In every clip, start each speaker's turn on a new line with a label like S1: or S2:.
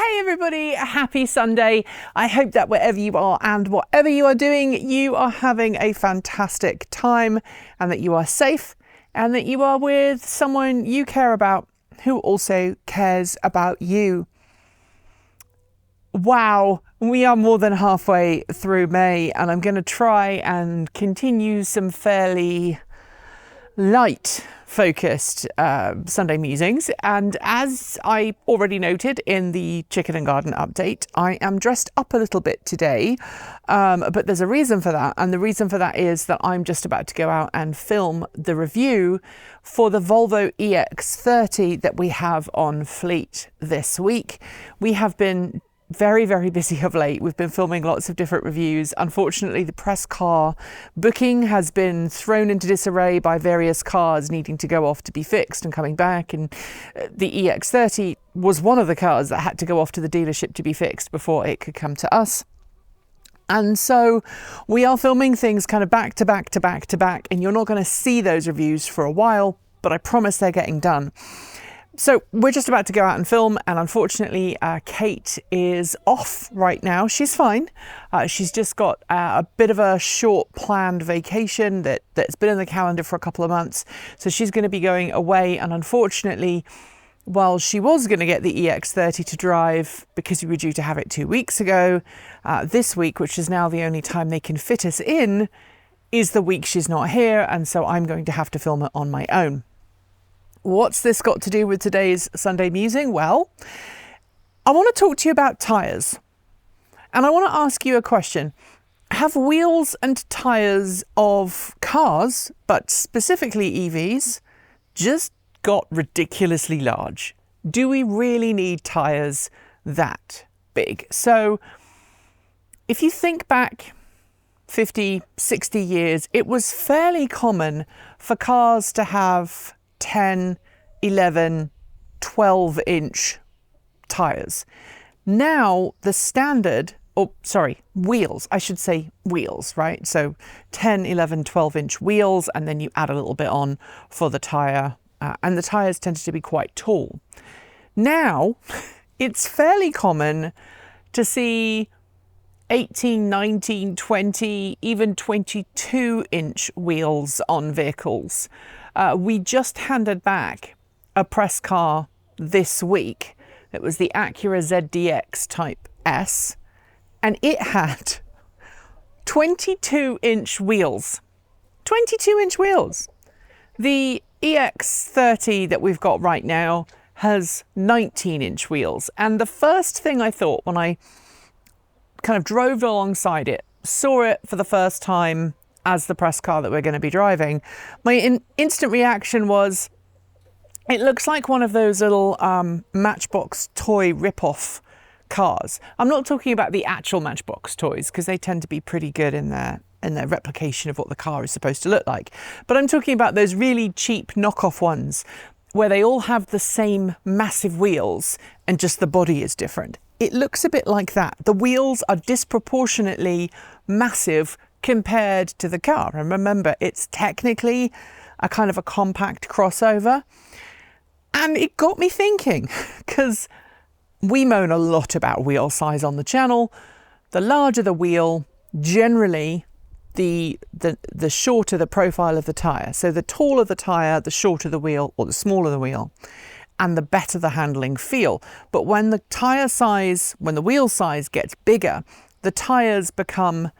S1: Hey everybody, happy Sunday. I hope that wherever you are and whatever you are doing, you are having a fantastic time and that you are safe and that you are with someone you care about who also cares about you. Wow, we are more than halfway through May and I'm going to try and continue some fairly light focused Sunday musings, and as I already noted in the chicken and garden update, I am dressed up a little bit today, but there's a reason for that, and the reason for that is that I'm just about to go out and film the review for the Volvo EX30 that we have on fleet this week. We have been very, very busy of late. We've been filming lots of different reviews. Unfortunately, the press car booking has been thrown into disarray by various cars needing to go off to be fixed and coming back. And the EX30 was one of the cars that had to go off to the dealership to be fixed before it could come to us. And so we are filming things kind of back to back to back to back, and you're not going to see those reviews for a while, but I promise they're getting done. So we're just about to go out and film, and unfortunately Kate is off right now. She's fine. She's just got a bit of a short planned vacation that's been in the calendar for a couple of months. So she's going to be going away, and unfortunately, while she was going to get the EX30 to drive because we were due to have it 2 weeks ago, this week, which is now the only time they can fit us in, is the week she's not here, and so I'm going to have to film it on my own. What's this got to do with today's Sunday musing? Well, I want to talk to you about tyres. And I want to ask you a question. Have wheels and tyres of cars, but specifically EVs, just got ridiculously large? Do we really need tyres that big? So if you think back 50, 60 years, it was fairly common for cars to have 10, 11, 12-inch tyres. Now the standard, wheels, I should say wheels, right? So 10, 11, 12-inch wheels, and then you add a little bit on for the tyre, and the tyres tended to be quite tall. Now it's fairly common to see 18, 19, 20, even 22-inch wheels on vehicles. We just handed back a press car this week. It was the Acura ZDX Type S, and it had 22-inch wheels. 22-inch wheels. The EX30 that we've got right now has 19-inch wheels. And the first thing I thought when I kind of drove alongside it, saw it for the first time as the press car that we're going to be driving, my instant reaction was, it looks like one of those little Matchbox toy rip-off cars. I'm not talking about the actual Matchbox toys, because they tend to be pretty good in their replication of what the car is supposed to look like. But I'm talking about those really cheap knockoff ones where they all have the same massive wheels and just the body is different. It looks a bit like that. The wheels are disproportionately massive compared to the car. And remember, it's technically a kind of a compact crossover. And it got me thinking, because we moan a lot about wheel size on the channel. The larger the wheel, generally the shorter the profile of the tyre. So the taller the tyre, the shorter the wheel, or the smaller the wheel, and the better the handling feel. But when the wheel size gets bigger, the tyres become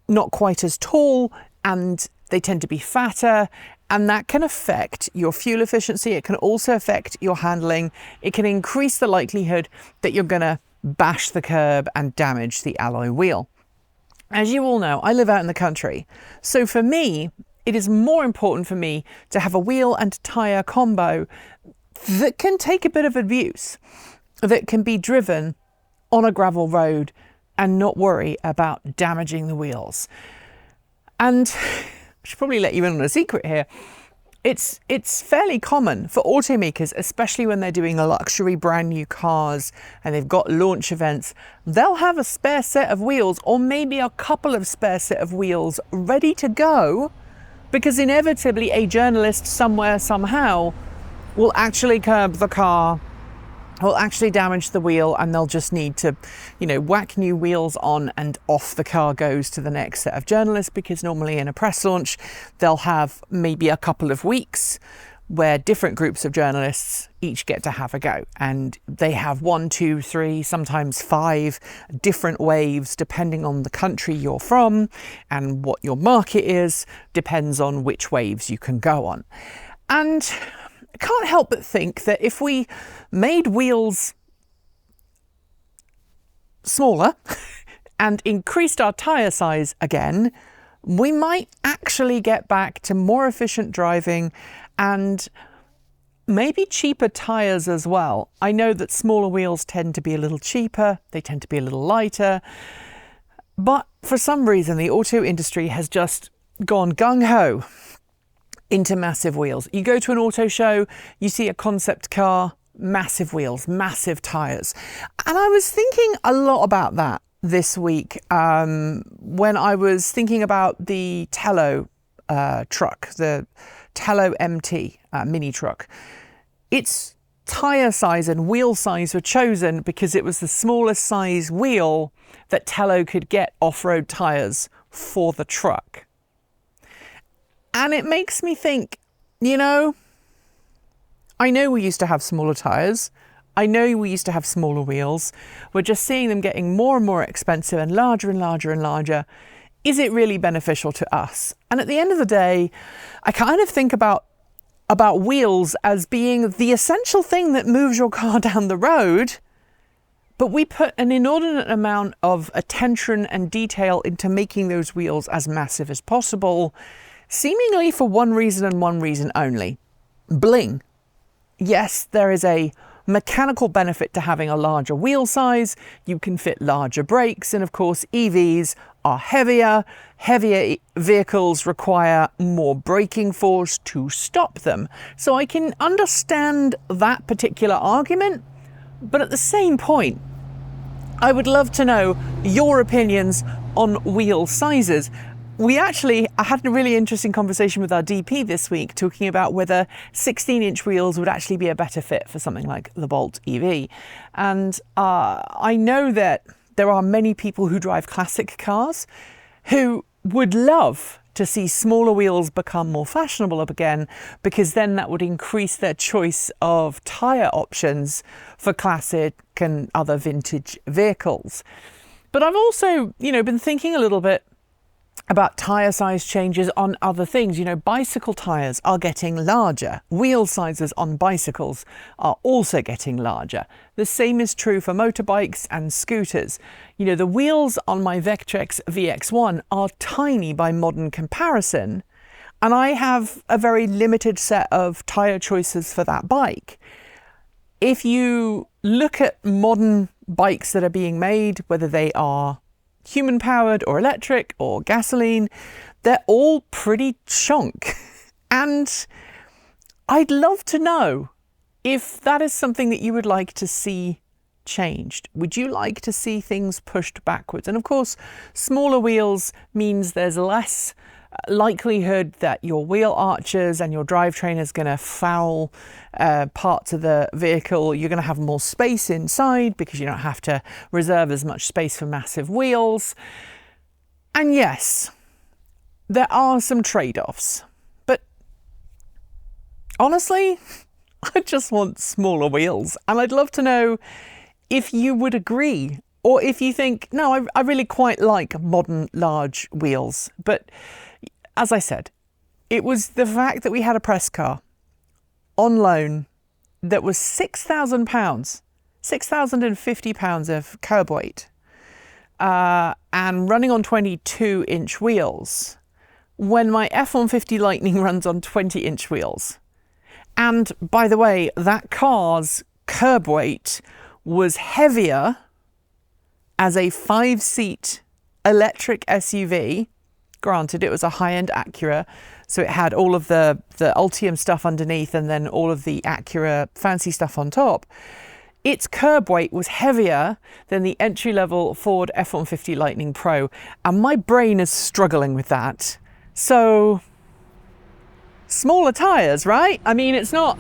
S1: not quite as tall and they tend to be fatter, and that can affect your fuel efficiency. It can also affect your handling. It can increase the likelihood that you're going to bash the curb and damage the alloy wheel. As you all know, I live out in the country. So for me, it is more important for me to have a wheel and tyre combo that can take a bit of abuse, that can be driven on a gravel road and not worry about damaging the wheels. And I should probably let you in on a secret here. It's fairly common for automakers, especially when they're doing luxury brand new cars and they've got launch events, they'll have a spare set of wheels, or maybe a couple of spare set of wheels ready to go, because inevitably a journalist somewhere, somehow, will actually curb the car will actually damage the wheel, and they'll just need to, whack new wheels on, and off the car goes to the next set of journalists, because normally in a press launch, they'll have maybe a couple of weeks where different groups of journalists each get to have a go. And they have 1, 2, 3, sometimes 5 different waves, depending on the country you're from and what your market is, depends on which waves you can go on. And I can't help but think that if we made wheels smaller and increased our tyre size again, we might actually get back to more efficient driving and maybe cheaper tyres as well. I know that smaller wheels tend to be a little cheaper, they tend to be a little lighter, but for some reason the auto industry has just gone gung-ho into massive wheels. You go to an auto show, you see a concept car, massive wheels, massive tyres. And I was thinking a lot about that this week when I was thinking about the Tello truck, the Tello MT mini truck. Its tyre size and wheel size were chosen because it was the smallest size wheel that Tello could get off-road tyres for the truck. And it makes me think, I know we used to have smaller tyres. I know we used to have smaller wheels. We're just seeing them getting more and more expensive and larger and larger and larger. Is it really beneficial to us? And at the end of the day, I kind of think about wheels as being the essential thing that moves your car down the road. But we put an inordinate amount of attention and detail into making those wheels as massive as possible, seemingly for one reason and one reason only: bling. Yes, there is a mechanical benefit to having a larger wheel size. You can fit larger brakes, and of course EVs are heavier. Heavier vehicles require more braking force to stop them. So I can understand that particular argument, but at the same point, I would love to know your opinions on wheel sizes. I had a really interesting conversation with our DP this week, talking about whether 16-inch wheels would actually be a better fit for something like the Bolt EV. And I know that there are many people who drive classic cars who would love to see smaller wheels become more fashionable again, because then that would increase their choice of tyre options for classic and other vintage vehicles. But I've also, been thinking a little bit about tyre size changes on other things. Bicycle tyres are getting larger. Wheel sizes on bicycles are also getting larger. The same is true for motorbikes and scooters. The wheels on my Vectrex VX1 are tiny by modern comparison, and I have a very limited set of tyre choices for that bike. If you look at modern bikes that are being made, whether they are human powered or electric or gasoline, they're all pretty chunk. And I'd love to know if that is something that you would like to see changed. Would you like to see things pushed backwards? And of course, smaller wheels means there's less likelihood that your wheel arches and your drivetrain is going to foul parts of the vehicle. You're going to have more space inside because you don't have to reserve as much space for massive wheels. And yes, there are some trade-offs, but honestly, I just want smaller wheels. And I'd love to know if you would agree, or if you think, no, I really quite like modern large wheels. But as I said, it was the fact that we had a press car on loan that was £6,000, £6,050 of curb weight, and running on 22-inch wheels, when my F-150 Lightning runs on 20-inch wheels. And by the way, that car's curb weight was heavier as a 5-seat electric SUV. Granted, it was a high-end Aptera, so it had all of the Ultium stuff underneath and then all of the Aptera fancy stuff on top. Its curb weight was heavier than the entry-level Ford F-150 Lightning Pro, and my brain is struggling with that. So, smaller tyres, right? I mean, it's not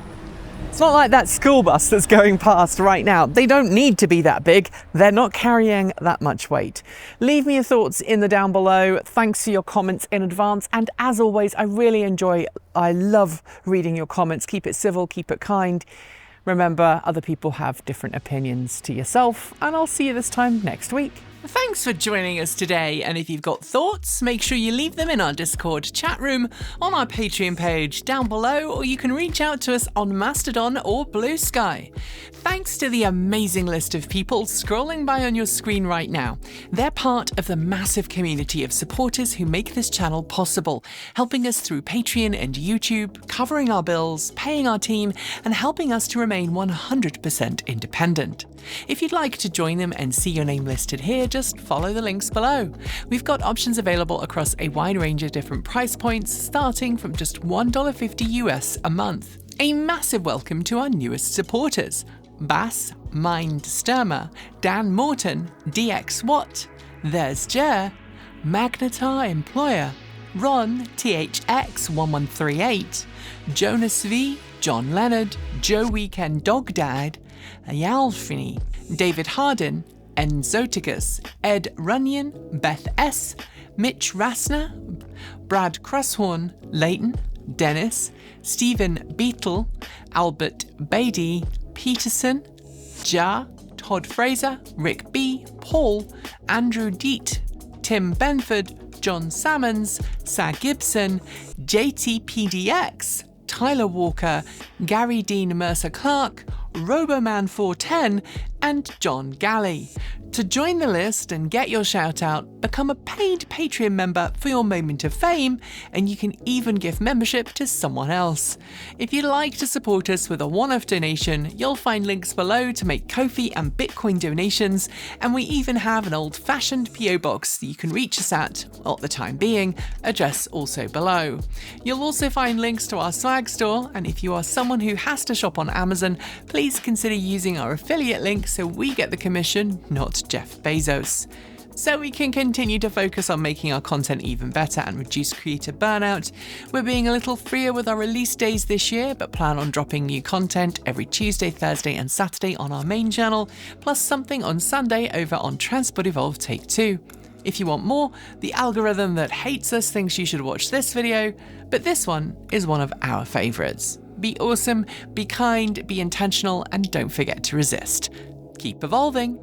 S1: It's not like that school bus that's going past right now. They don't need to be that big. They're not carrying that much weight. Leave me your thoughts in the down below. Thanks for your comments in advance. And as always, I love reading your comments. Keep it civil, keep it kind. Remember, other people have different opinions to yourself, and I'll see you this time next week. Thanks for joining us today, and if you've got thoughts, make sure you leave them in our Discord chat room, on our Patreon page down below, or you can reach out to us on Mastodon or Blue Sky. Thanks to the amazing list of people scrolling by on your screen right now. They're part of the massive community of supporters who make this channel possible, helping us through Patreon and YouTube, covering our bills, paying our team, and helping us to remain 100% independent. If you'd like to join them and see your name listed here, just follow the links below. We've got options available across a wide range of different price points, starting from just $1.50 US a month. A massive welcome to our newest supporters: Bass, Mind Sturmer, Dan Morton, DX Watt, There's Jer, Magnetar Employer, Ron THX1138, Jonas V, John Leonard, Joe Weekend Dog Dad, Ayalfini, David Hardin, Enzoticus, Ed Runyon, Beth S, Mitch Rassner, Brad Crusshorn, Leighton, Dennis, Stephen Beetle, Albert Beatty, Peterson, Ja, Todd Fraser, Rick B, Paul, Andrew Deet, Tim Benford, John Salmons, Sag Gibson, JTPDX, Tyler Walker, Gary Dean Mercer Clark, Roboman410, and John Galley. To join the list and get your shout out, become a paid Patreon member for your moment of fame, and you can even give membership to someone else. If you'd like to support us with a one-off donation, you'll find links below to make Ko-fi and Bitcoin donations, and we even have an old-fashioned PO box that you can reach us at the time being, address also below. You'll also find links to our swag store, and if you are someone who has to shop on Amazon, please consider using our affiliate link so we get the commission, not Jeff Bezos. So we can continue to focus on making our content even better and reduce creator burnout. We're being a little freer with our release days this year, but plan on dropping new content every Tuesday, Thursday and Saturday on our main channel, plus something on Sunday over on Transport Evolved Take 2. If you want more, the algorithm that hates us thinks you should watch this video, but this one is one of our favourites. Be awesome, be kind, be intentional, and don't forget to resist. Keep evolving.